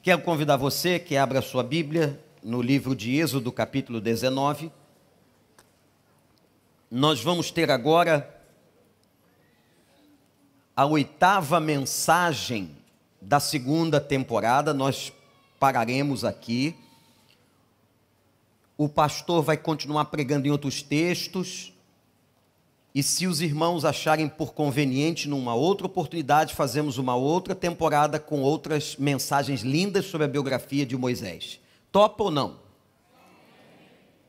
Quero convidar você que abra a sua Bíblia no livro de Êxodo, capítulo 19. Nós vamos ter agora a 8ª mensagem da 2ª temporada. Nós pararemos aqui. O pastor vai continuar pregando em outros textos. E se os irmãos acharem por conveniente, numa outra oportunidade, fazemos uma outra temporada com outras mensagens lindas sobre a biografia de Moisés. Topa ou não?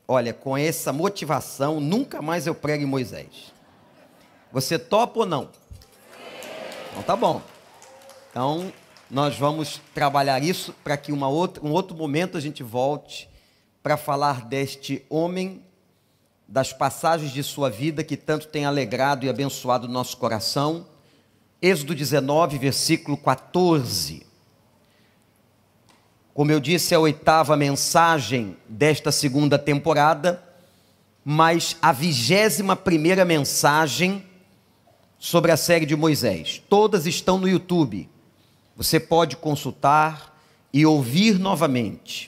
Olha, com essa motivação, nunca mais eu prego em Moisés. Você topa ou não? Então tá bom. Então, nós vamos trabalhar isso para que um outro momento a gente volte para falar deste homem, das passagens de sua vida que tanto tem alegrado e abençoado o nosso coração. Êxodo 19, versículo 14. Como eu disse, é a 8ª mensagem desta 2ª temporada, mas a 21ª mensagem sobre a série de Moisés. Todas estão no YouTube. Você pode consultar e ouvir novamente.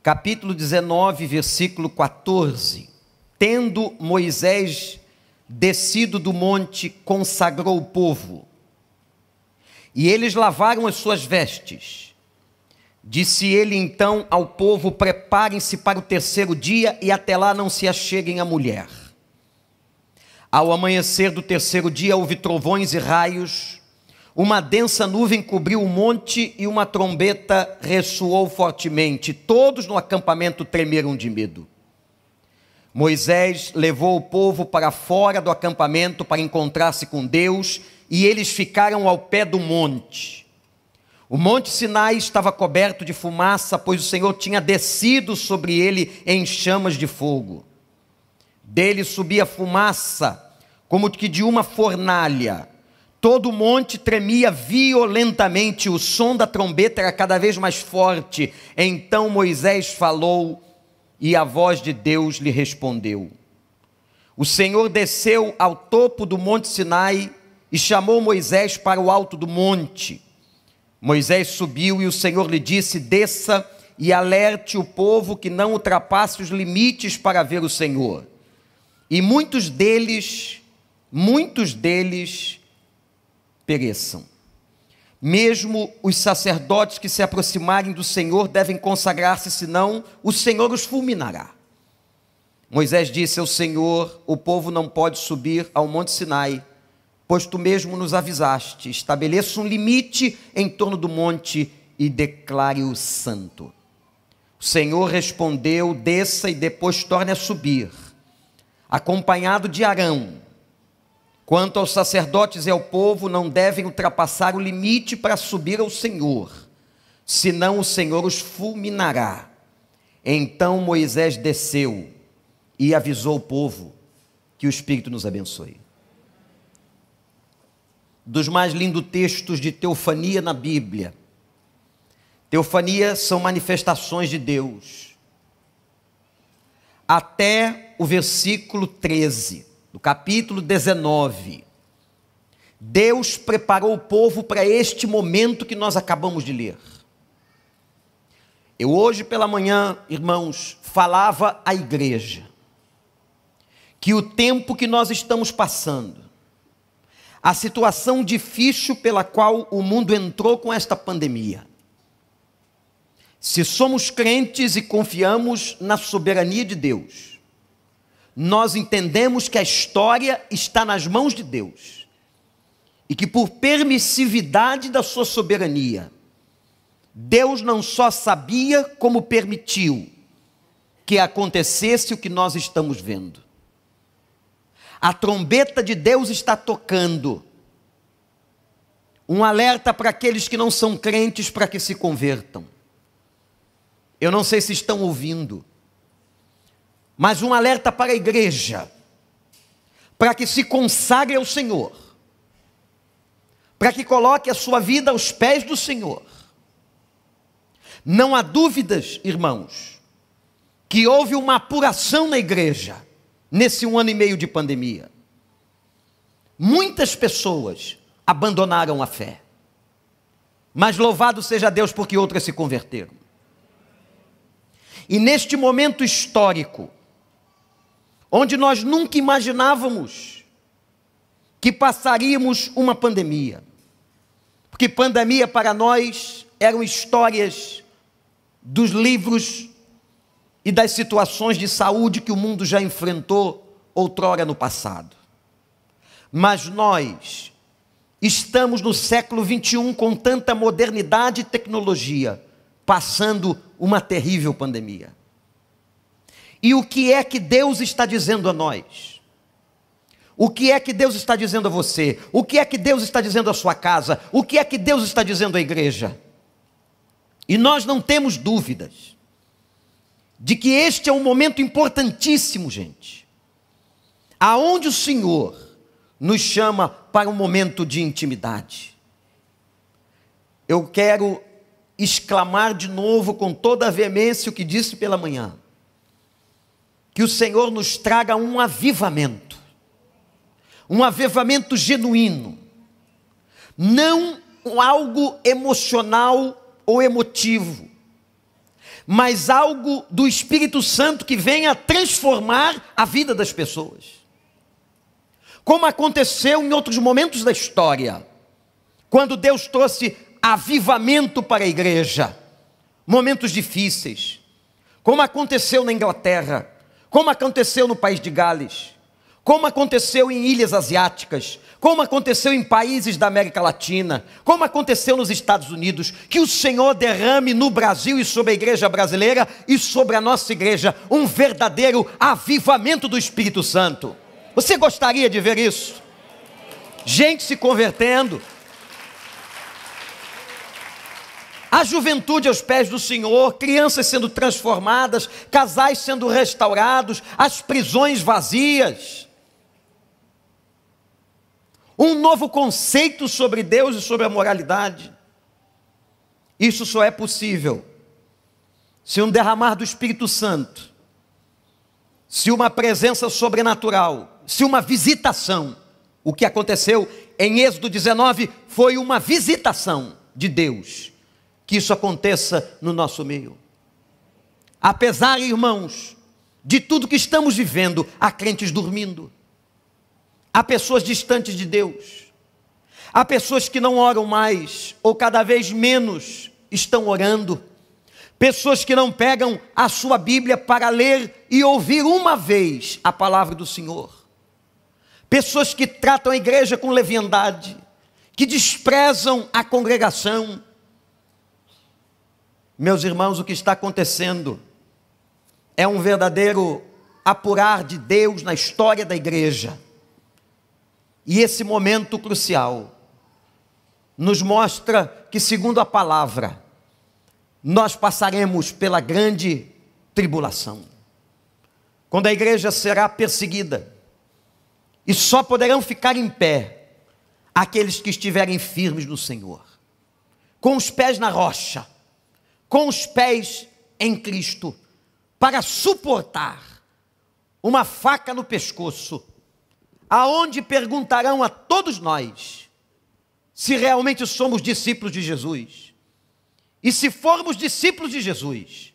Capítulo 19, versículo 14. Tendo Moisés descido do monte, consagrou o povo, e eles lavaram as suas vestes. Disse ele então ao povo: preparem-se para o 3º dia, e até lá não se acheguem a mulher. Ao amanhecer do 3º dia houve trovões e raios, uma densa nuvem cobriu o monte e uma trombeta ressoou fortemente. Todos no acampamento tremeram de medo. Moisés levou o povo para fora do acampamento para encontrar-se com Deus, e eles ficaram ao pé do monte. O monte Sinai estava coberto de fumaça, pois o Senhor tinha descido sobre ele em chamas de fogo. Dele subia fumaça, como que de uma fornalha. Todo o monte tremia violentamente, o som da trombeta era cada vez mais forte. Então Moisés falou, e a voz de Deus lhe respondeu. O Senhor desceu ao topo do monte Sinai e chamou Moisés para o alto do monte. Moisés subiu e o Senhor lhe disse: desça e alerte o povo que não ultrapasse os limites para ver o Senhor. E muitos deles pereçam. Mesmo os sacerdotes que se aproximarem do Senhor devem consagrar-se, senão o Senhor os fulminará. Moisés disse ao Senhor: o povo não pode subir ao monte Sinai, pois tu mesmo nos avisaste. Estabeleça um limite em torno do monte e declare-o santo. O Senhor respondeu: desça e depois torne a subir, acompanhado de Arão. Quanto aos sacerdotes e ao povo, não devem ultrapassar o limite para subir ao Senhor, senão o Senhor os fulminará. Então Moisés desceu e avisou o povo. Que o Espírito nos abençoe. Dos mais lindos textos de teofania na Bíblia. Teofania são manifestações de Deus. Até o versículo 13. No capítulo 19, Deus preparou o povo para este momento que nós acabamos de ler. Eu hoje pela manhã, irmãos, falava à igreja que o tempo que nós estamos passando, a situação difícil pela qual o mundo entrou com esta pandemia, se somos crentes e confiamos na soberania de Deus, nós entendemos que a história está nas mãos de Deus e que por permissividade da sua soberania, Deus não só sabia como permitiu que acontecesse o que nós estamos vendo. A trombeta de Deus está tocando, um alerta para aqueles que não são crentes para que se convertam. Eu não sei se estão ouvindo, mas um alerta para a igreja, para que se consagre ao Senhor, para que coloque a sua vida aos pés do Senhor. Não há dúvidas, irmãos, que houve uma apuração na igreja, nesse 1 ano e meio de pandemia. Muitas pessoas abandonaram a fé. Mas louvado seja Deus porque outras se converteram. E neste momento histórico, onde nós nunca imaginávamos que passaríamos uma pandemia, porque pandemia para nós eram histórias dos livros e das situações de saúde que o mundo já enfrentou outrora no passado. Mas nós estamos no século 21 com tanta modernidade e tecnologia, passando uma terrível pandemia. E o que é que Deus está dizendo a nós? O que é que Deus está dizendo a você? O que é que Deus está dizendo à sua casa? O que é que Deus está dizendo à igreja? E nós não temos dúvidas de que este é um momento importantíssimo, gente, aonde o Senhor nos chama para um momento de intimidade. Eu quero exclamar de novo com toda a veemência o que disse pela manhã, que o Senhor nos traga um avivamento genuíno, não algo emocional ou emotivo, mas algo do Espírito Santo que venha transformar a vida das pessoas. Como aconteceu em outros momentos da história, quando Deus trouxe avivamento para a igreja, momentos difíceis, como aconteceu na Inglaterra, como aconteceu no país de Gales, como aconteceu em ilhas asiáticas, como aconteceu em países da América Latina, como aconteceu nos Estados Unidos, que o Senhor derrame no Brasil e sobre a igreja brasileira e sobre a nossa igreja um verdadeiro avivamento do Espírito Santo. Você gostaria de ver isso? Gente se convertendo, a juventude aos pés do Senhor, crianças sendo transformadas, casais sendo restaurados, as prisões vazias. Um novo conceito sobre Deus e sobre a moralidade. Isso só é possível se um derramar do Espírito Santo, se uma presença sobrenatural, se uma visitação. O que aconteceu em Êxodo 19 foi uma visitação de Deus. Que isso aconteça no nosso meio. Apesar, irmãos, de tudo que estamos vivendo, há crentes dormindo. Há pessoas distantes de Deus. Há pessoas que não oram mais, ou cada vez menos estão orando. Pessoas que não pegam a sua Bíblia para ler e ouvir uma vez a palavra do Senhor. Pessoas que tratam a igreja com leviandade, que desprezam a congregação. Meus irmãos, o que está acontecendo é um verdadeiro apurar de Deus na história da igreja. E esse momento crucial nos mostra que, segundo a palavra, nós passaremos pela grande tribulação, quando a igreja será perseguida, e só poderão ficar em pé aqueles que estiverem firmes no Senhor, com os pés na rocha, com os pés em Cristo, para suportar uma faca no pescoço, aonde perguntarão a todos nós se realmente somos discípulos de Jesus. E se formos discípulos de Jesus,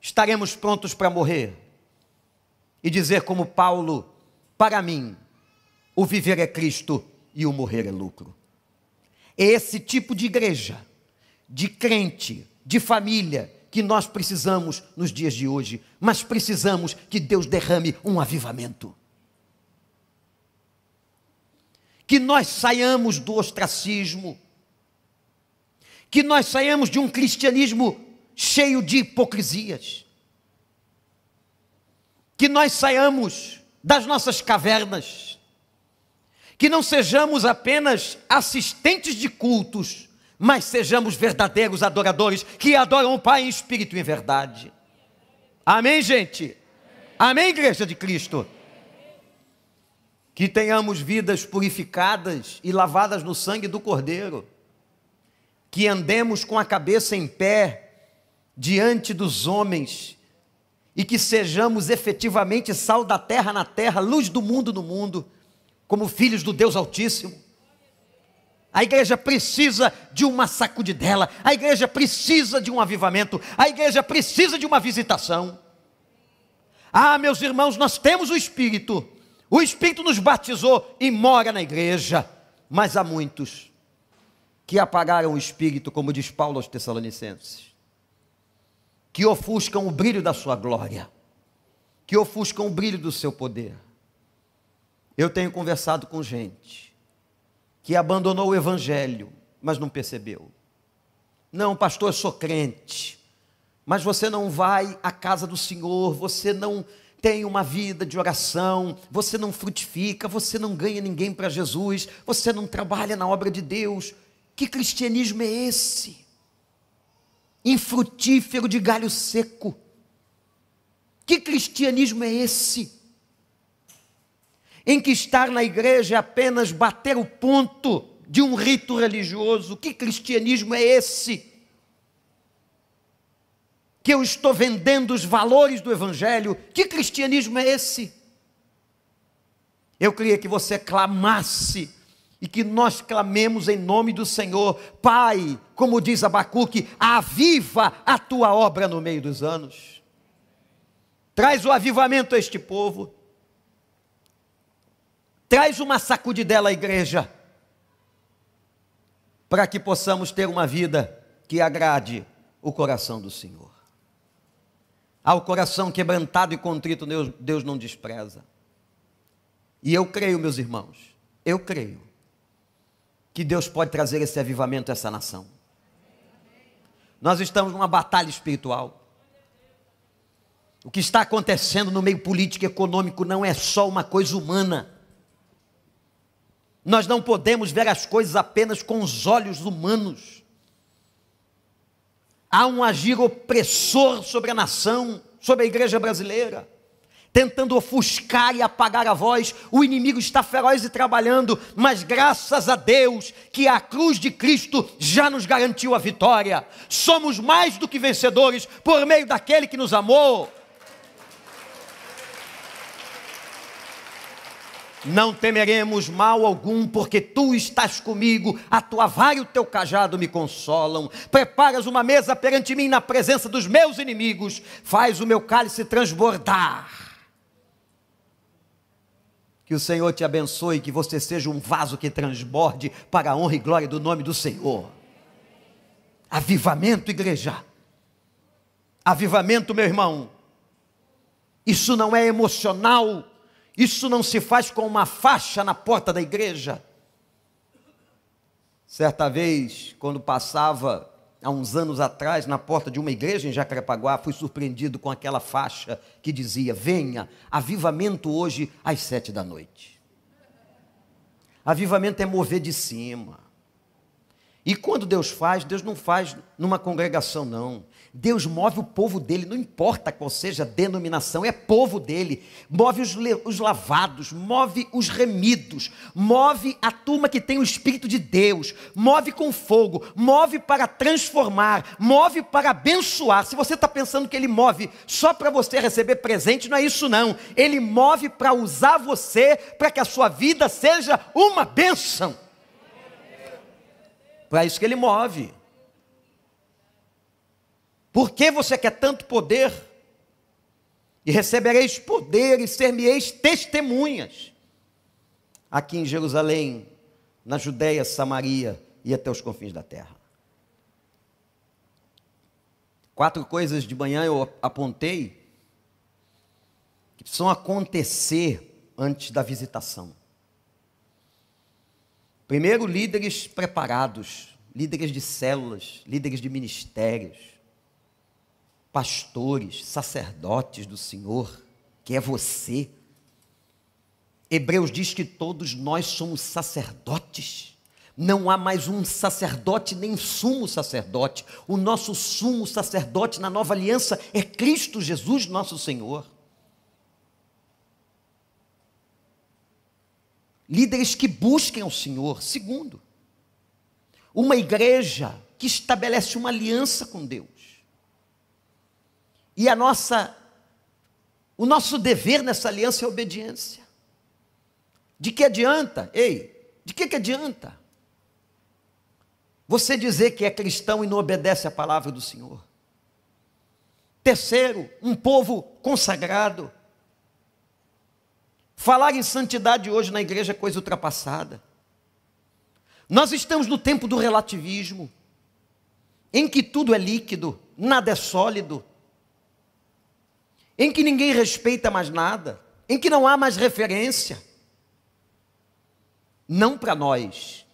estaremos prontos para morrer e dizer como Paulo: para mim, o viver é Cristo e o morrer é lucro. É esse tipo de igreja, de crente, de família, que nós precisamos nos dias de hoje. Mas precisamos que Deus derrame um avivamento. Que nós saiamos do ostracismo, que nós saiamos de um cristianismo cheio de hipocrisias, que nós saiamos das nossas cavernas, que não sejamos apenas assistentes de cultos, mas sejamos verdadeiros adoradores, que adoram o Pai em espírito e em verdade. Amém, gente? Amém, igreja de Cristo? Que tenhamos vidas purificadas e lavadas no sangue do Cordeiro, que andemos com a cabeça em pé diante dos homens, e que sejamos efetivamente sal da terra na terra, luz do mundo no mundo, como filhos do Deus Altíssimo. A igreja precisa de uma sacudidela, a igreja precisa de um avivamento, a igreja precisa de uma visitação. Ah, meus irmãos, nós temos o Espírito nos batizou e mora na igreja, mas há muitos que apagaram o Espírito, como diz Paulo aos Tessalonicenses, que ofuscam o brilho da sua glória, que ofuscam o brilho do seu poder. Eu tenho conversado com gente que abandonou o Evangelho, mas não percebeu. Não, pastor, eu sou crente, mas você não vai à casa do Senhor, você não tem uma vida de oração, você não frutifica, você não ganha ninguém para Jesus, você não trabalha na obra de Deus. Que cristianismo é esse? Infrutífero de galho seco. Que cristianismo é esse? Em que estar na igreja é apenas bater o ponto de um rito religioso. Que cristianismo é esse? Que eu estou vendendo os valores do Evangelho. Que cristianismo é esse? Eu queria que você clamasse e que nós clamemos em nome do Senhor. Pai, como diz Abacuque, aviva a tua obra no meio dos anos. Traz o avivamento a este povo. Traz uma sacudidela à igreja, para que possamos ter uma vida que agrade o coração do Senhor. Ao coração quebrantado e contrito, Deus não despreza. E eu creio, meus irmãos, eu creio que Deus pode trazer esse avivamento a essa nação. Nós estamos numa batalha espiritual. O que está acontecendo no meio político e econômico não é só uma coisa humana. Nós não podemos ver as coisas apenas com os olhos humanos. Há um agir opressor sobre a nação, sobre a igreja brasileira, tentando ofuscar e apagar a voz. O inimigo está feroz e trabalhando, mas graças a Deus que a cruz de Cristo já nos garantiu a vitória. Somos mais do que vencedores por meio daquele que nos amou. Não temeremos mal algum, porque tu estás comigo, a tua vara e o teu cajado me consolam. Preparas uma mesa perante mim na presença dos meus inimigos, faz o meu cálice transbordar. Que o Senhor te abençoe, que você seja um vaso que transborde para a honra e glória do nome do Senhor. Avivamento, igreja. Avivamento, meu irmão. Isso não é emocional. Isso não se faz com uma faixa na porta da igreja. Certa vez, quando passava, há uns anos atrás, na porta de uma igreja em Jacarepaguá, fui surpreendido com aquela faixa que dizia: venha, avivamento hoje às 7 da noite. Avivamento é mover de cima. E quando Deus não faz numa congregação, não. Deus move o povo dele, não importa qual seja a denominação, é povo dele. Move os lavados, move os remidos, move a turma que tem o Espírito de Deus, move com fogo, move para transformar, move para abençoar. Se você está pensando que ele move só para você receber presente, não é isso não. Ele move para usar você, para que a sua vida seja uma bênção. Para isso que ele move. Por que você quer tanto poder? E recebereis poder e ser-me-eis testemunhas. Aqui em Jerusalém, na Judéia, Samaria e até os confins da terra. 4 coisas de manhã eu apontei que precisam acontecer antes da visitação. Primeiro, líderes preparados, líderes de células, líderes de ministérios, pastores, sacerdotes do Senhor, que é você. Hebreus diz que todos nós somos sacerdotes. Não há mais um sacerdote nem sumo sacerdote. O nosso sumo sacerdote na nova aliança é Cristo Jesus, nosso Senhor. Líderes que busquem ao Senhor. Segundo, uma igreja que estabelece uma aliança com Deus. E o nosso dever nessa aliança é a obediência. De que adianta? De que adianta você dizer que é cristão e não obedece à palavra do Senhor. Terceiro, um povo consagrado. Falar em santidade hoje na igreja é coisa ultrapassada. Nós estamos no tempo do relativismo, em que tudo é líquido, nada é sólido, em que ninguém respeita mais nada, em que não há mais referência. Não para nós.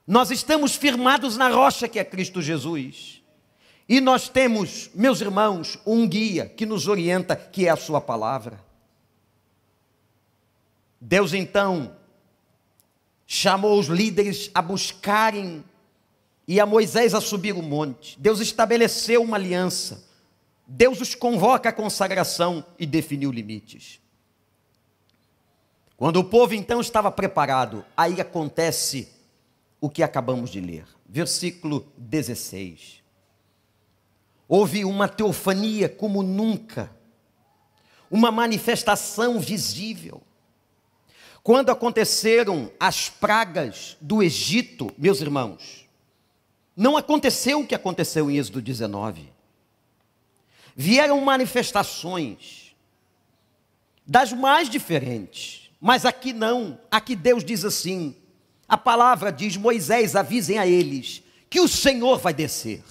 Nós estamos firmados na rocha que é Cristo Jesus. E nós temos, meus irmãos, um guia que nos orienta, que é a sua palavra. Deus então chamou os líderes a buscarem e a Moisés a subir o monte. Deus estabeleceu uma aliança. Deus os convoca à consagração e definiu limites. Quando o povo então estava preparado, aí acontece o que acabamos de ler. Versículo 16. Houve uma teofania como nunca, uma manifestação visível. Quando aconteceram as pragas do Egito, meus irmãos, não aconteceu o que aconteceu em Êxodo 19. Vieram manifestações das mais diferentes, mas aqui não. Aqui Deus diz assim, a palavra diz, Moisés, avisem a eles que o Senhor vai descer.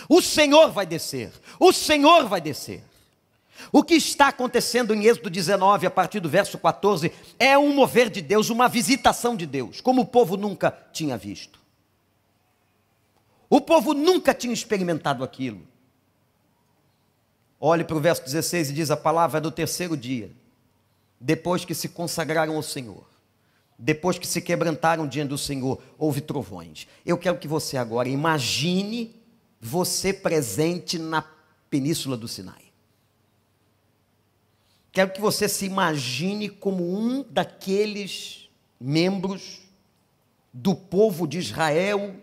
O Senhor vai descer. O Senhor vai descer. O que está acontecendo em Êxodo 19, a partir do verso 14, é um mover de Deus, uma visitação de Deus, como o povo nunca tinha visto. O povo nunca tinha experimentado aquilo. Olhe para o verso 16 e diz, a palavra do terceiro dia, depois que se consagraram ao Senhor, depois que se quebrantaram diante do Senhor, houve trovões. Eu quero que você agora imagine você presente na Península do Sinai. Quero que você se imagine como um daqueles membros do povo de Israel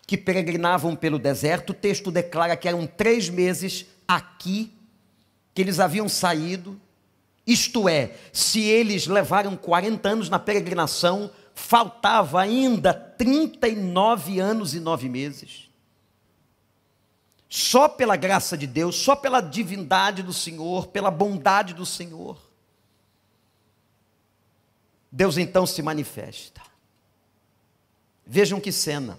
que peregrinavam pelo deserto. O texto declara que eram 3 meses aqui que eles haviam saído. Isto é, se eles levaram 40 anos na peregrinação, faltava ainda 39 anos e 9 meses. Só pela graça de Deus, só pela divindade do Senhor, pela bondade do Senhor, Deus então se manifesta. Vejam que cena.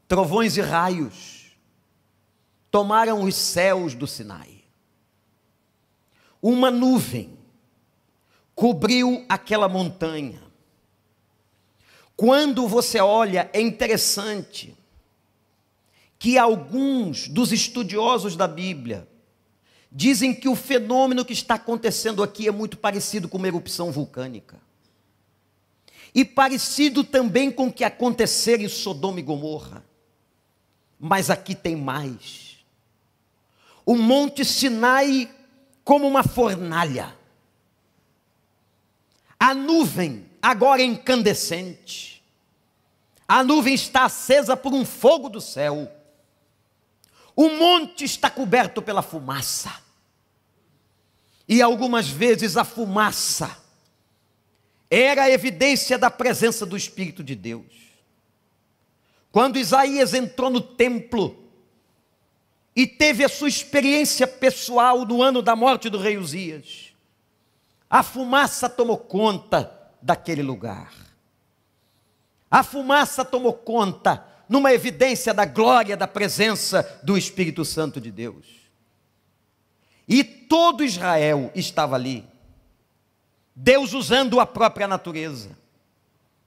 Trovões e raios tomaram os céus do Sinai. Uma nuvem cobriu aquela montanha. Quando você olha, é interessante que alguns dos estudiosos da Bíblia dizem que o fenômeno que está acontecendo aqui é muito parecido com uma erupção vulcânica. E parecido também com o que aconteceu em Sodoma e Gomorra. Mas aqui tem mais. O Monte Sinai como uma fornalha. A nuvem agora é incandescente. A nuvem está acesa por um fogo do céu. O monte está coberto pela fumaça. E algumas vezes a fumaça era a evidência da presença do Espírito de Deus. Quando Isaías entrou no templo e teve a sua experiência pessoal no ano da morte do rei Uzias, a fumaça tomou conta daquele lugar. A fumaça tomou conta numa evidência da glória, da presença do Espírito Santo de Deus. E todo Israel estava ali. Deus usando a própria natureza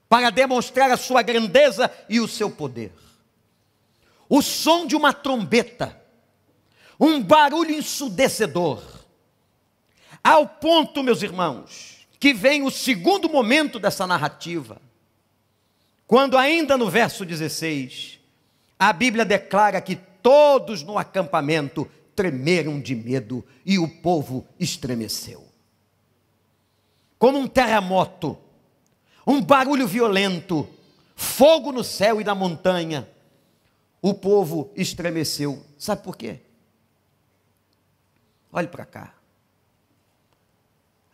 para demonstrar a sua grandeza e o seu poder. O som de uma trombeta, um barulho ensurdecedor, ao ponto, meus irmãos, que vem o segundo momento dessa narrativa, quando ainda no verso 16, a Bíblia declara que todos no acampamento tremeram de medo e o povo estremeceu. Como um terremoto, um barulho violento, fogo no céu e na montanha, o povo estremeceu. Sabe por quê? Olhe para cá.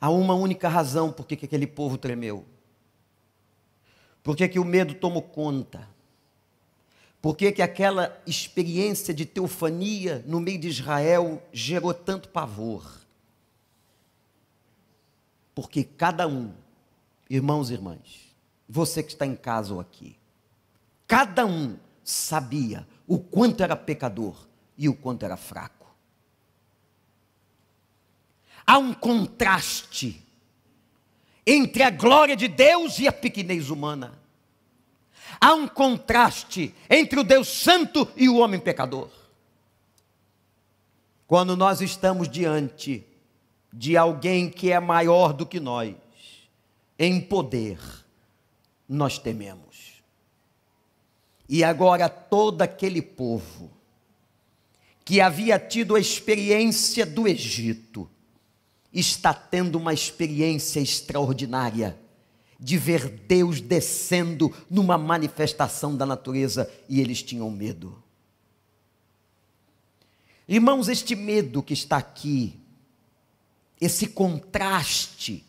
Há uma única razão por que aquele povo tremeu. Por que que o medo tomou conta? Por que que aquela experiência de teofania no meio de Israel gerou tanto pavor? Porque cada um, irmãos e irmãs, você que está em casa ou aqui, cada um sabia o quanto era pecador e o quanto era fraco. Há um contraste entre a glória de Deus e a pequenez humana. Há um contraste entre o Deus santo e o homem pecador. Quando nós estamos diante de alguém que é maior do que nós, em poder, nós tememos. E agora todo aquele povo que havia tido a experiência do Egito, está tendo uma experiência extraordinária de ver Deus descendo numa manifestação da natureza, e eles tinham medo. Irmãos, este medo que está aqui, esse contraste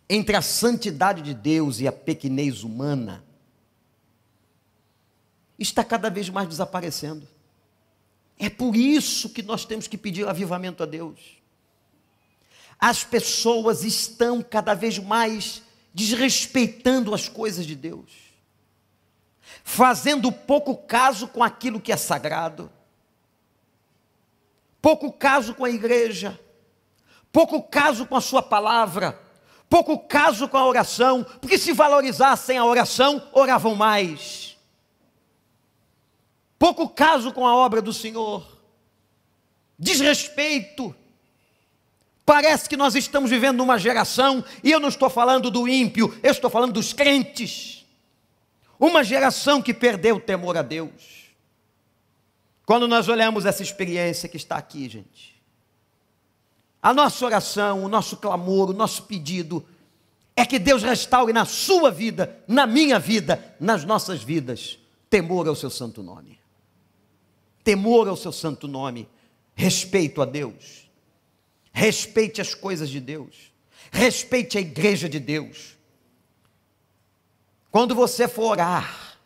entre a santidade de Deus e a pequenez humana, está cada vez mais desaparecendo. É por isso que nós temos que pedir avivamento a Deus. As pessoas estão cada vez mais desrespeitando as coisas de Deus, fazendo pouco caso com aquilo que é sagrado, pouco caso com a igreja, pouco caso com a sua palavra, pouco caso com a oração, porque se valorizassem a oração, oravam mais. Pouco caso com a obra do Senhor, desrespeito. Parece que nós estamos vivendo numa geração, e eu não estou falando do ímpio, eu estou falando dos crentes, uma geração que perdeu o temor a Deus. Quando nós olhamos essa experiência que está aqui, gente, a nossa oração, o nosso clamor, o nosso pedido, é que Deus restaure na sua vida, na minha vida, nas nossas vidas, temor ao seu santo nome. Temor ao seu santo nome, respeito a Deus. Respeite as coisas de Deus, respeite a igreja de Deus. Quando você for orar,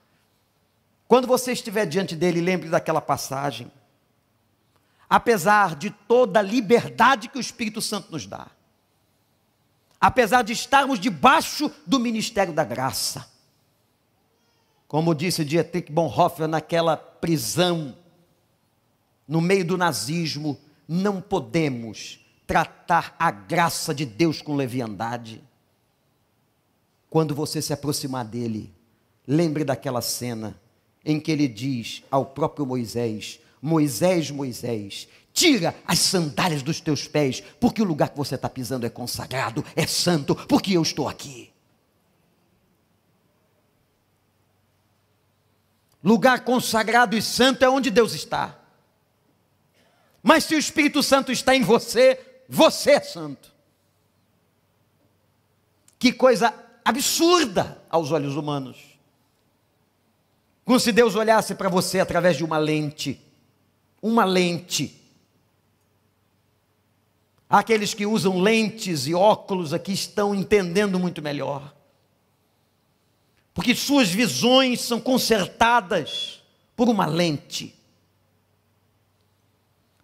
quando você estiver diante dele, lembre daquela passagem. Apesar de toda a liberdade que o Espírito Santo nos dá, apesar de estarmos debaixo do ministério da graça, como disse Dietrich Bonhoeffer naquela prisão, no meio do nazismo, não podemos tratar a graça de Deus com leviandade. Quando você se aproximar dele, lembre daquela cena em que ele diz ao próprio Moisés: Moisés, Moisés, tira as sandálias dos teus pés, porque o lugar que você está pisando é consagrado, é santo, porque eu estou aqui. Lugar consagrado e santo é onde Deus está. Mas se o Espírito Santo está em você, você é santo. Que coisa absurda aos olhos humanos. Como se Deus olhasse para você através de uma lente. Uma lente. Aqueles que usam lentes e óculos aqui estão entendendo muito melhor. Porque suas visões são consertadas por uma lente.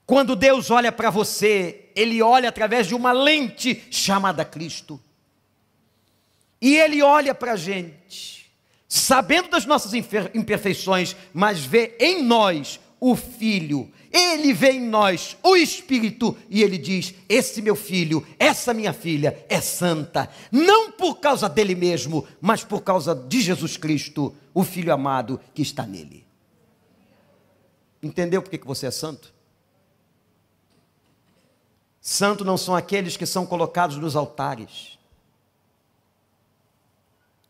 Quando Deus olha para você, Ele olha através de uma lente chamada Cristo. E Ele olha para a gente, sabendo das nossas imperfeições, mas vê em nós o Filho. Ele vê em nós o Espírito e Ele diz: esse meu filho, essa minha filha é santa. Não por causa dele mesmo, mas por causa de Jesus Cristo, o Filho amado que está nele. Entendeu por que você é santo? Santo não são aqueles que são colocados nos altares.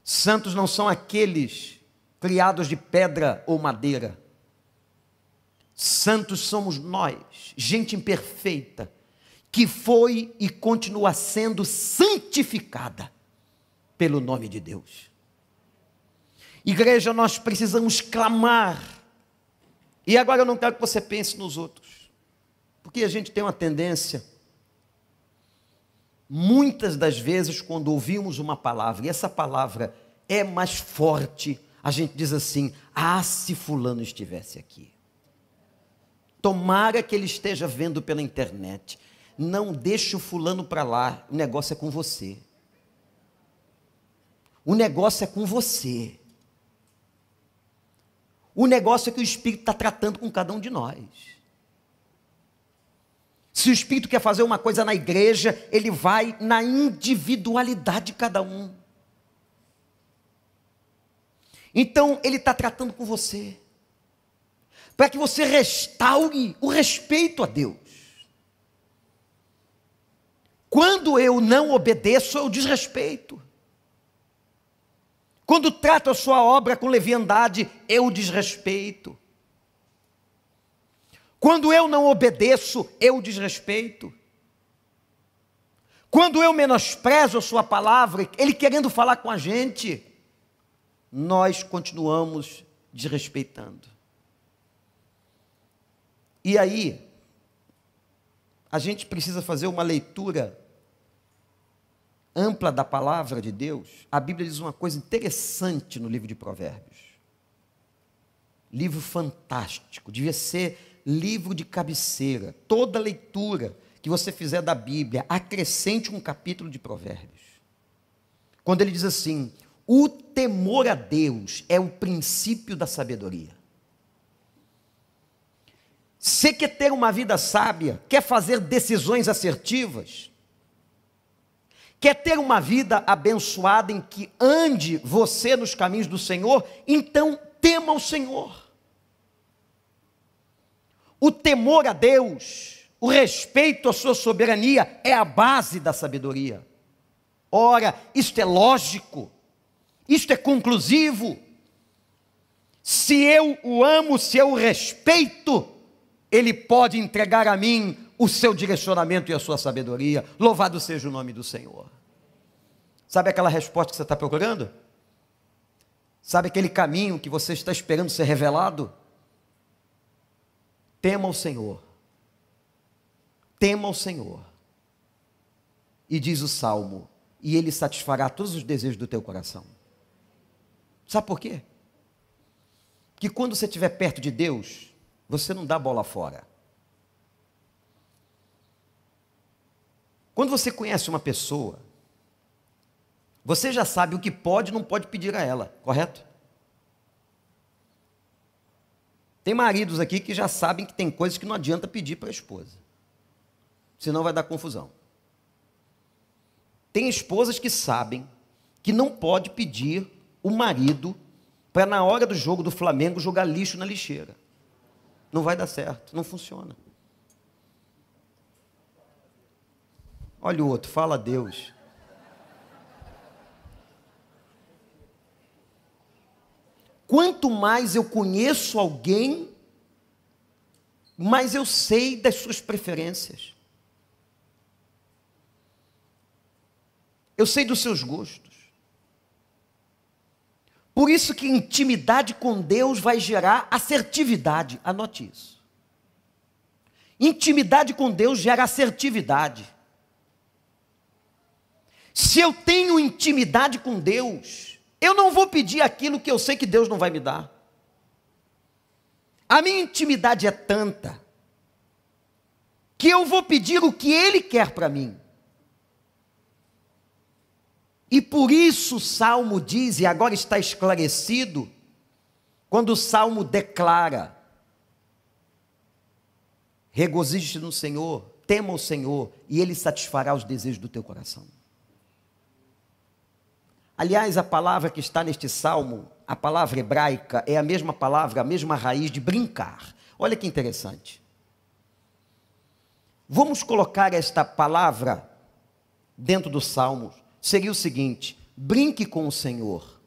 Santos não são aqueles criados de pedra ou madeira. Santos somos nós, gente imperfeita, que foi e continua sendo santificada pelo nome de Deus. Igreja, nós precisamos clamar. E agora eu não quero que você pense nos outros, porque a gente tem uma tendência, muitas das vezes, quando ouvimos uma palavra, e essa palavra é mais forte. A gente diz assim: ah, se fulano estivesse aqui. Tomara que ele esteja vendo pela internet. Não deixe o fulano para lá, o negócio é com você. O negócio é com você. O negócio é que o Espírito está tratando com cada um de nós. Se o Espírito quer fazer uma coisa na igreja, ele vai na individualidade de cada um. Então, ele está tratando com você, para que você restaure o respeito a Deus. Quando eu não obedeço, eu desrespeito. Quando trato a sua obra com leviandade, eu desrespeito. Quando eu não obedeço, eu desrespeito. Quando eu menosprezo a sua palavra, ele querendo falar com a gente, nós continuamos desrespeitando. E aí, a gente precisa fazer uma leitura ampla da palavra de Deus. A Bíblia diz uma coisa interessante no livro de Provérbios. Livro fantástico, devia ser livro de cabeceira. Toda leitura que você fizer da Bíblia, acrescente um capítulo de Provérbios. Quando ele diz assim: o temor a Deus é o princípio da sabedoria. Você quer ter uma vida sábia, quer fazer decisões assertivas, quer ter uma vida abençoada em que ande você nos caminhos do Senhor, então tema o Senhor. O temor a Deus, o respeito à sua soberania é a base da sabedoria. Ora, isto é lógico, isto é conclusivo. Se eu o amo, se eu o respeito, ele pode entregar a mim o seu direcionamento e a sua sabedoria. Louvado seja o nome do Senhor. Sabe aquela resposta que você está procurando? Sabe aquele caminho que você está esperando ser revelado? Tema o Senhor. Tema o Senhor. E diz o Salmo: e Ele satisfará todos os desejos do teu coração. Sabe por quê? Que quando você estiver perto de Deus, você não dá bola fora. Quando você conhece uma pessoa, você já sabe o que pode e não pode pedir a ela, correto? Tem maridos aqui que já sabem que tem coisas que não adianta pedir para a esposa, senão vai dar confusão. Tem esposas que sabem que não pode pedir o marido para na hora do jogo do Flamengo jogar lixo na lixeira. Não vai dar certo, não funciona. Olha o outro, fala a Deus. Quanto mais eu conheço alguém, mais eu sei das suas preferências. Eu sei dos seus gostos. Por isso que intimidade com Deus vai gerar assertividade. Anote isso. Intimidade com Deus gera assertividade. Se eu tenho intimidade com Deus, eu não vou pedir aquilo que eu sei que Deus não vai me dar. A minha intimidade é tanta que eu vou pedir o que Ele quer para mim. E por isso o Salmo diz, e agora está esclarecido, quando o Salmo declara: regozije-te no Senhor, tema o Senhor, e Ele satisfará os desejos do teu coração. Aliás, a palavra que está neste Salmo, a palavra hebraica, é a mesma palavra, a mesma raiz de brincar. Olha que interessante. Vamos colocar esta palavra dentro do Salmo. Seria o seguinte: brinque com o Senhor,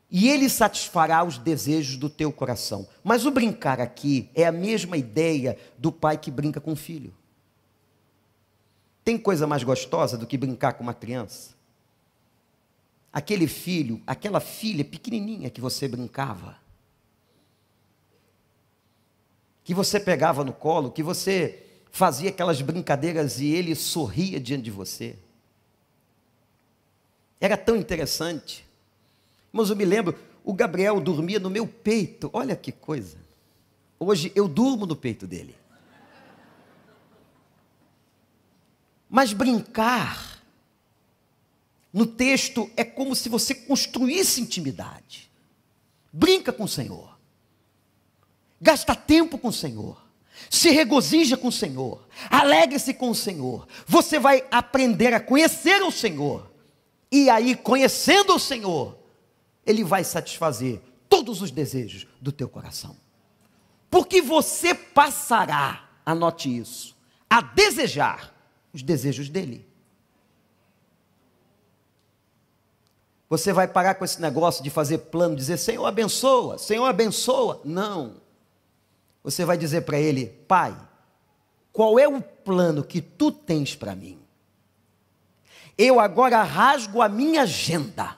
e Ele satisfará os desejos do teu coração. Mas o brincar aqui é a mesma ideia do pai que brinca com o filho. Tem coisa mais gostosa do que brincar com uma criança? Aquele filho, aquela filha pequenininha que você brincava, que você pegava no colo, que você fazia aquelas brincadeiras e ele sorria diante de você. Era tão interessante. Mas eu me lembro, o Gabriel dormia no meu peito. Olha que coisa. Hoje eu durmo no peito dele. Mas brincar, no texto, é como se você construísse intimidade. Brinca com o Senhor. Gasta tempo com o Senhor. Se regozija com o Senhor. Alegre-se com o Senhor. Você vai aprender a conhecer o Senhor. E aí, conhecendo o Senhor, Ele vai satisfazer todos os desejos do teu coração. Porque você passará, anote isso, a desejar os desejos dEle. Você vai parar com esse negócio de fazer plano, dizer, Senhor abençoa, Senhor abençoa. Não. Você vai dizer para Ele, Pai, qual é o plano que Tu tens para mim? Eu agora rasgo a minha agenda,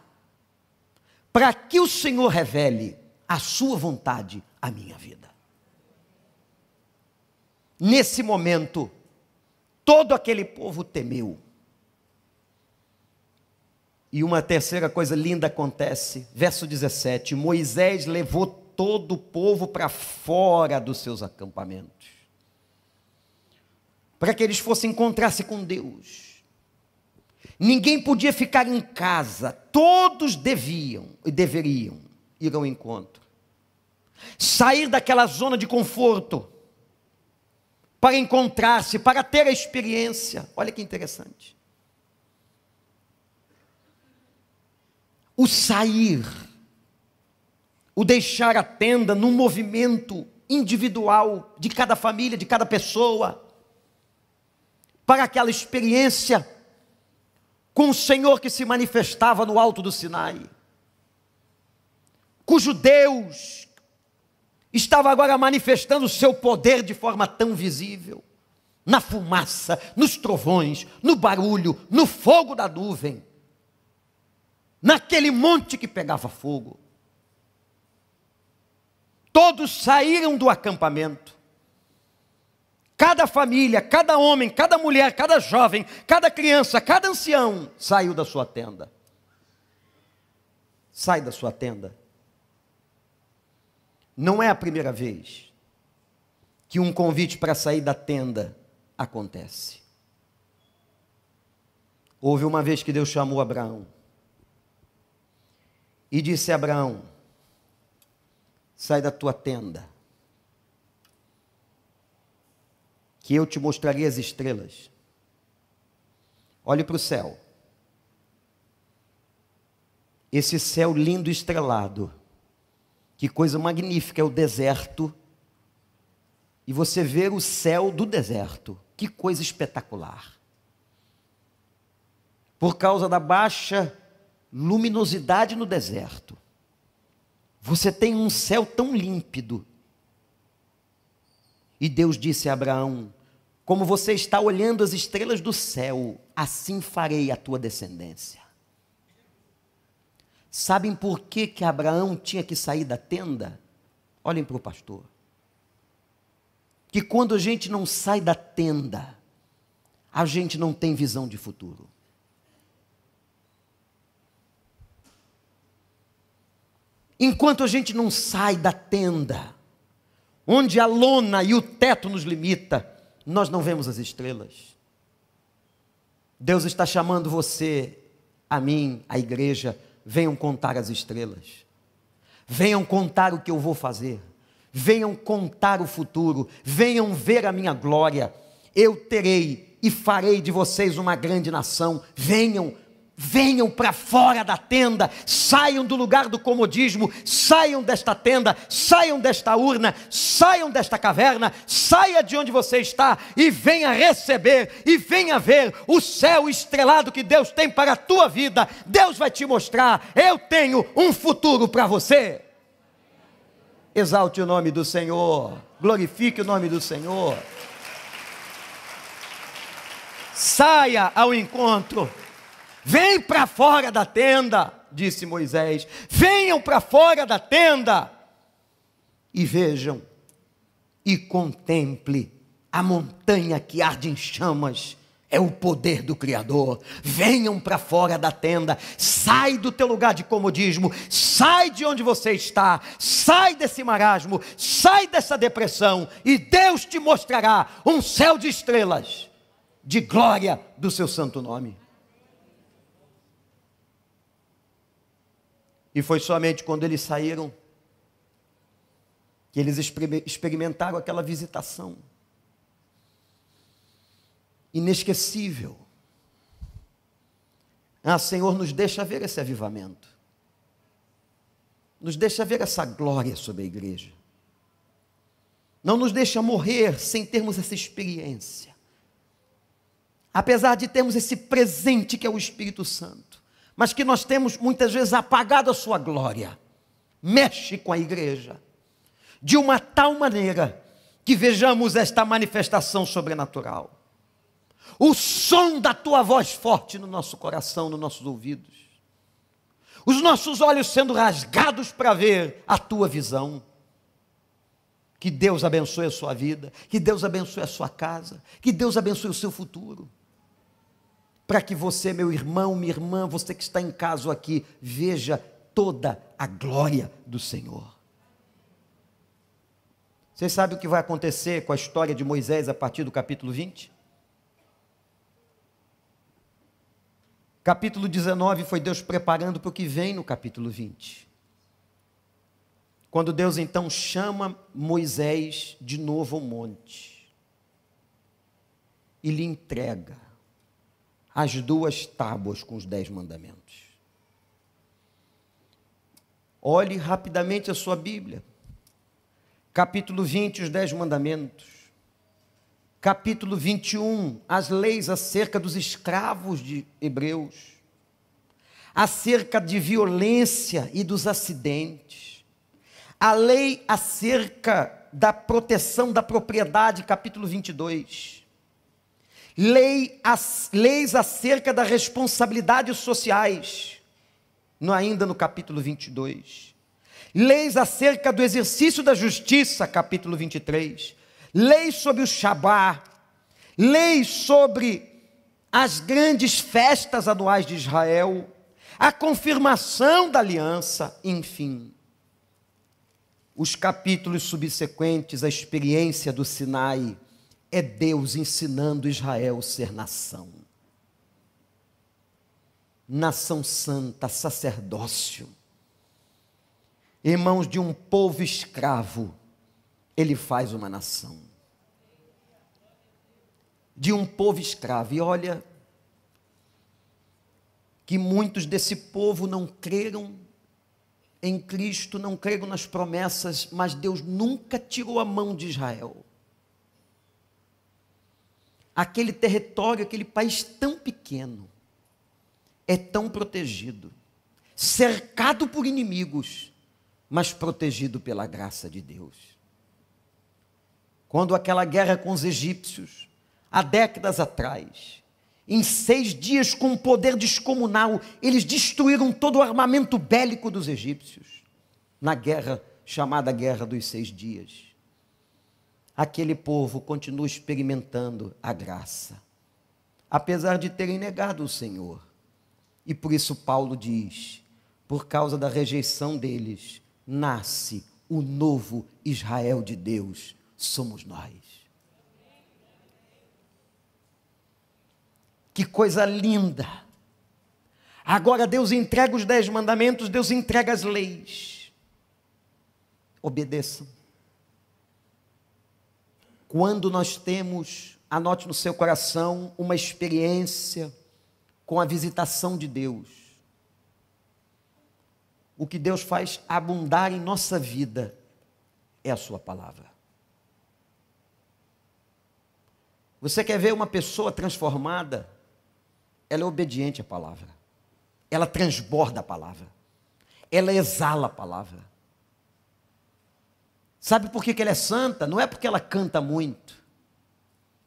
para que o Senhor revele a sua vontade à minha vida. Nesse momento, todo aquele povo temeu. E uma terceira coisa linda acontece, verso 17, Moisés levou todo o povo para fora dos seus acampamentos, para que eles fossem encontrar-se com Deus. Ninguém podia ficar em casa, todos deveriam ir ao encontro, sair daquela zona de conforto, para encontrar-se, para ter a experiência. Olha que interessante. O sair, o deixar a tenda num movimento individual de cada família, de cada pessoa, para aquela experiência com o Senhor que se manifestava no alto do Sinai, cujo Deus estava agora manifestando o seu poder de forma tão visível, na fumaça, nos trovões, no barulho, no fogo da nuvem, naquele monte que pegava fogo. Todos saíram do acampamento, cada família, cada homem, cada mulher, cada jovem, cada criança, cada ancião, saiu da sua tenda. Sai da sua tenda. Não é a primeira vez que um convite para sair da tenda acontece. Houve uma vez que Deus chamou Abraão e disse a Abraão, sai da tua tenda, que eu te mostrarei as estrelas. Olhe para o céu. Esse céu lindo e estrelado, que coisa magnífica é o deserto, e você ver o céu do deserto, que coisa espetacular. Por causa da baixa luminosidade no deserto, você tem um céu tão límpido. E Deus disse a Abraão, como você está olhando as estrelas do céu, assim farei a tua descendência. Sabem por que Abraão tinha que sair da tenda? Olhem para o pastor. Que quando a gente não sai da tenda, a gente não tem visão de futuro. Enquanto a gente não sai da tenda, onde a lona e o teto nos limita, nós não vemos as estrelas. Deus está chamando você, a mim, a igreja, venham contar as estrelas. Venham contar o que eu vou fazer. Venham contar o futuro. Venham ver a minha glória. Eu terei e farei de vocês uma grande nação. Venham para fora da tenda, saiam do lugar do comodismo, saiam desta tenda, saiam desta urna, saiam desta caverna, saia de onde você está e venha receber e venha ver o céu estrelado que Deus tem para a tua vida. Deus vai te mostrar, eu tenho um futuro para você. Exalte o nome do Senhor, glorifique o nome do Senhor. Saia ao encontro. Vem para fora da tenda, disse Moisés. Venham para fora da tenda e vejam e contemple a montanha que arde em chamas É o poder do Criador. Venham para fora da tenda, sai do teu lugar de comodismo, sai de onde você está, sai desse marasmo, sai dessa depressão, e Deus te mostrará um céu de estrelas, de glória do seu santo nome. E foi somente quando eles saíram que eles experimentaram aquela visitação inesquecível. Senhor, nos deixa ver esse avivamento, nos deixa ver essa glória sobre a igreja, não nos deixa morrer sem termos essa experiência, apesar de termos esse presente que é o Espírito Santo, mas que nós temos muitas vezes apagado a sua glória. Mexe com a igreja de uma tal maneira que vejamos esta manifestação sobrenatural, o som da tua voz forte no nosso coração, nos nossos ouvidos, os nossos olhos sendo rasgados para ver a tua visão. Que Deus abençoe a sua vida, que Deus abençoe a sua casa, que Deus abençoe o seu futuro, para que você, meu irmão, minha irmã, você que está em casa aqui, veja toda a glória do Senhor. Vocês sabem o que vai acontecer com a história de Moisés a partir do capítulo 20? Capítulo 19 foi Deus preparando para o que vem no capítulo 20. Quando Deus então chama Moisés de novo ao monte e lhe entrega as 2 tábuas com os 10 mandamentos. Olhe rapidamente a sua Bíblia. Capítulo 20, os 10 mandamentos. Capítulo 21, as leis acerca dos escravos de Hebreus, acerca de violência e dos acidentes, a lei acerca da proteção da propriedade, capítulo 22, leis acerca das responsabilidades sociais, ainda no capítulo 22, leis acerca do exercício da justiça, capítulo 23, leis sobre o Shabá, leis sobre as grandes festas anuais de Israel, a confirmação da aliança, enfim. Os capítulos subsequentes, a experiência do Sinai, é Deus ensinando Israel a ser nação. Nação santa, sacerdócio. Irmãos, de um povo escravo, Ele faz uma nação. De um povo escravo. E olha, que muitos desse povo não creram em Cristo, não creram nas promessas, mas Deus nunca tirou a mão de Israel. Aquele território, aquele país tão pequeno, é tão protegido, cercado por inimigos, mas protegido pela graça de Deus. Quando aquela guerra com os egípcios, há décadas atrás, em 6 dias, com um poder descomunal, eles destruíram todo o armamento bélico dos egípcios, na guerra chamada Guerra dos 6 Dias. Aquele povo continua experimentando a graça, apesar de terem negado o Senhor. E por isso Paulo diz, por causa da rejeição deles, nasce o novo Israel de Deus, somos nós. Que coisa linda! Agora Deus entrega os 10 mandamentos, Deus entrega as leis. Obedeçam. Quando nós temos, anote no seu coração, uma experiência com a visitação de Deus, o que Deus faz abundar em nossa vida é a sua palavra. Você quer ver uma pessoa transformada? Ela é obediente à palavra, ela transborda a palavra, ela exala a palavra. Sabe por que ela é santa? Não é porque ela canta muito,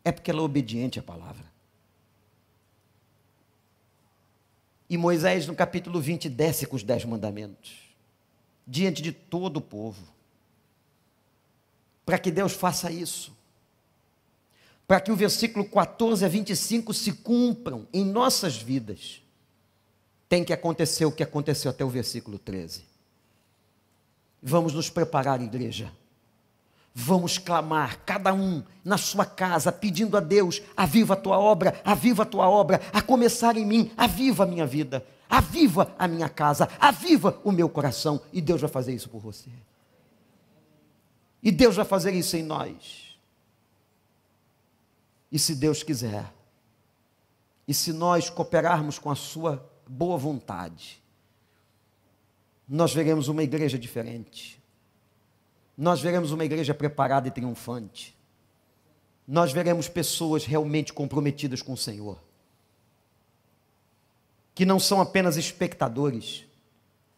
é porque ela é obediente à palavra. E Moisés, no capítulo 20, desce com os 10 mandamentos, diante de todo o povo, para que Deus faça isso. para que o versículo 14 a 25 se cumpram em nossas vidas, tem que acontecer o que aconteceu até o versículo 13. Vamos nos preparar, igreja. Vamos clamar, cada um na sua casa, pedindo a Deus: aviva a tua obra, a começar em mim, aviva a minha vida, aviva a minha casa, aviva o meu coração. E Deus vai fazer isso por você. E Deus vai fazer isso em nós. E se Deus quiser, e se nós cooperarmos com a sua boa vontade, nós veremos uma igreja diferente. Nós veremos uma igreja preparada e triunfante. Nós veremos pessoas realmente comprometidas com o Senhor, que não são apenas espectadores,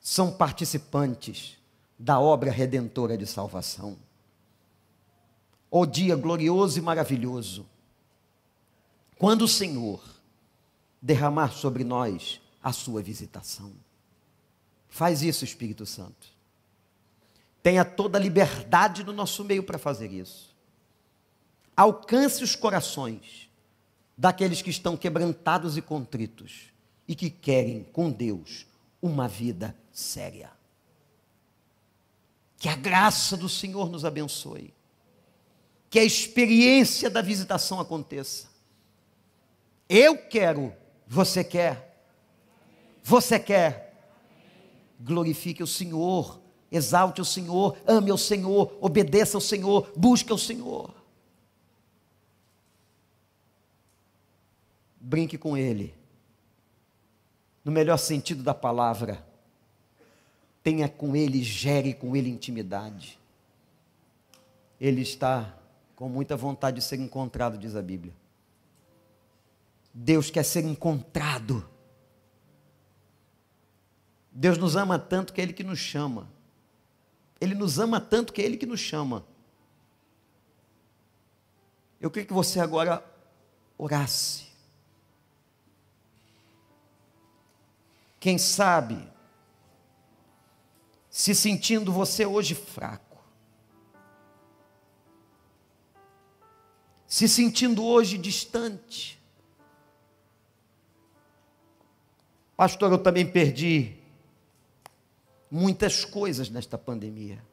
são participantes da obra redentora de salvação. O dia glorioso e maravilhoso, quando o Senhor derramar sobre nós a sua visitação. Faz isso, Espírito Santo. Tenha toda a liberdade no nosso meio para fazer isso. Alcance os corações daqueles que estão quebrantados e contritos e que querem com Deus uma vida séria. Que a graça do Senhor nos abençoe. Que a experiência da visitação aconteça. Eu quero, você quer? Você quer? Glorifique o Senhor, exalte o Senhor, ame o Senhor, obedeça ao Senhor, busque ao Senhor. Brinque com Ele, no melhor sentido da palavra. Tenha com Ele, gere com Ele intimidade. Ele está com muita vontade de ser encontrado, diz a Bíblia. Deus quer ser encontrado. Deus nos ama tanto que é Ele que nos chama. Ele nos ama tanto que é Ele que nos chama. Eu queria que você agora orasse. Quem sabe, se sentindo você hoje fraco, se sentindo hoje distante. Pastor, eu também perdi muitas coisas nesta pandemia.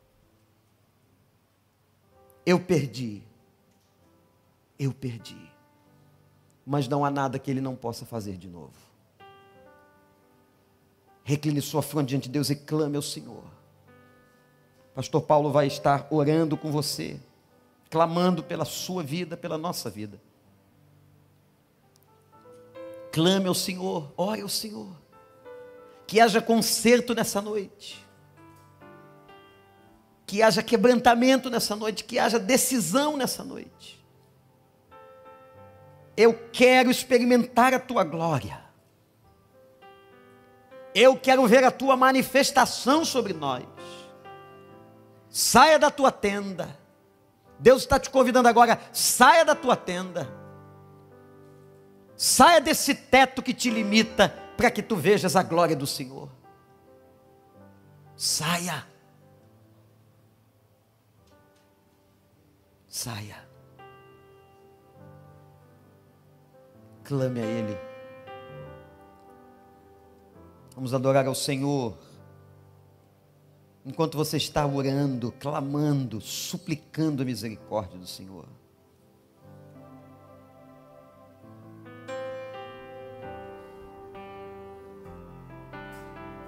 Eu perdi. Mas não há nada que Ele não possa fazer de novo. Recline sua fronte diante de Deus e clame ao Senhor. Pastor Paulo vai estar orando com você, clamando pela sua vida, pela nossa vida. Clame ao Senhor, ore ao Senhor. Que haja conserto nessa noite. Que haja quebrantamento nessa noite. Que haja decisão nessa noite. Eu quero experimentar a Tua glória. Eu quero ver a Tua manifestação sobre nós. Saia da tua tenda. Deus está te convidando agora. Saia da tua tenda. Saia desse teto que te limita, para que tu vejas a glória do Senhor. Saia. Saia. Clame a Ele. Vamos adorar ao Senhor. Enquanto você está orando, clamando, suplicando a misericórdia do Senhor.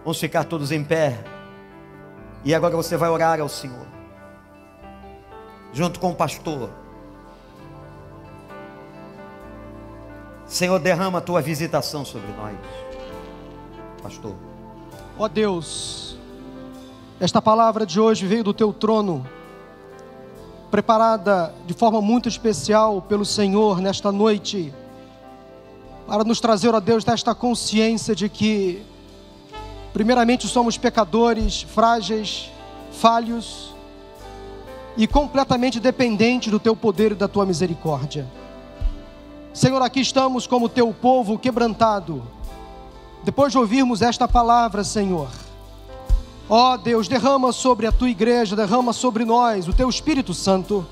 Vamos ficar todos em pé. E agora você vai orar ao Senhor, junto com o pastor. Senhor, derrama a Tua visitação sobre nós, pastor. Ó Deus, esta palavra de hoje veio do Teu trono, preparada de forma muito especial pelo Senhor nesta noite, para nos trazer, ó Deus, desta consciência de que primeiramente somos pecadores, frágeis, falhos e completamente dependentes do Teu poder e da Tua misericórdia. Senhor, aqui estamos como Teu povo quebrantado. Depois de ouvirmos esta palavra, Senhor, ó Deus, derrama sobre a Tua igreja, derrama sobre nós o Teu Espírito Santo.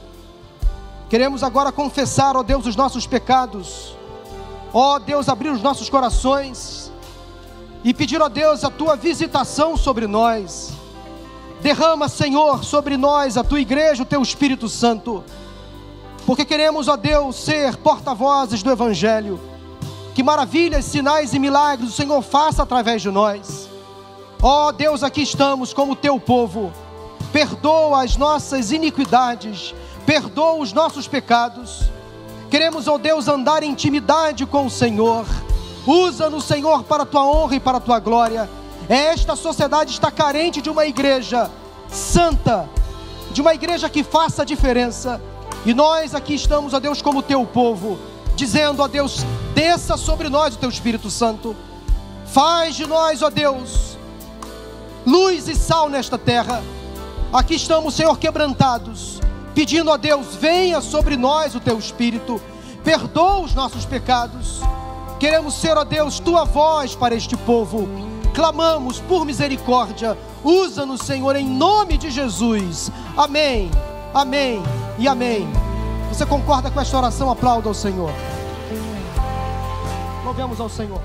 Queremos agora confessar, ó Deus, os nossos pecados. Ó Deus, abrir os nossos corações e pedir, ó Deus, a Tua visitação sobre nós. Derrama, Senhor, sobre nós, a Tua igreja, o Teu Espírito Santo, porque queremos, ó Deus, ser porta-vozes do Evangelho. Que maravilhas, sinais e milagres o Senhor faça através de nós. Ó Deus, aqui estamos como Teu povo. Perdoa as nossas iniquidades, perdoa os nossos pecados. Queremos, ó Deus, andar em intimidade com o Senhor. Usa-nos, Senhor, para a Tua honra e para a Tua glória. Esta sociedade está carente de uma igreja santa, de uma igreja que faça a diferença. E nós aqui estamos, ó Deus, como Teu povo, dizendo, ó Deus, desça sobre nós o Teu Espírito Santo. Faz de nós, ó Deus, luz e sal nesta terra. Aqui estamos, Senhor, quebrantados, pedindo, ó Deus, venha sobre nós o Teu Espírito, perdoa os nossos pecados. Queremos ser, ó Deus, Tua voz para este povo. Clamamos por misericórdia. Usa-nos, Senhor, em nome de Jesus. Amém, amém e amém. Você concorda com esta oração? Aplauda ao Senhor. Louvemos ao Senhor.